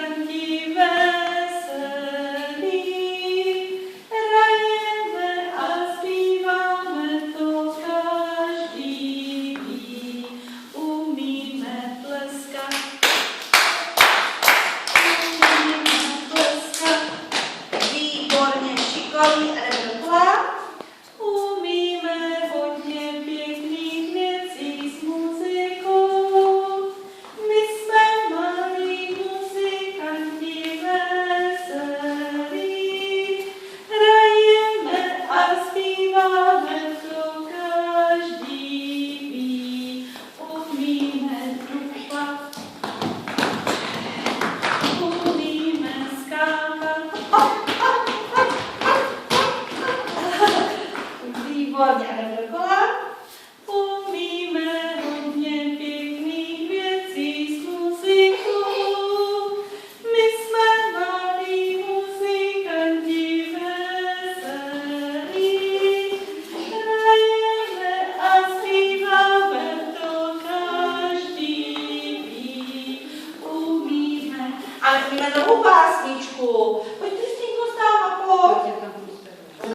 muzikanti veselí, hrajeme a zpíváme, to každý ví, umíme tleskat. Výborně, šikovný Rebelková. Umíme hodně pěkných věcí s muzikou. My jsme malí muzikanti veselí. Hrajeme a zpíváme, to každý ví. Umíme trupat, umíme skákat. Výborně, Rebelková. Umíme hodně pěkných věcí s muzikou. My jsme malí muzikanti veselí. Hrajeme a zpíváme, to každý ví. Umíme. A umíme novou pásničku.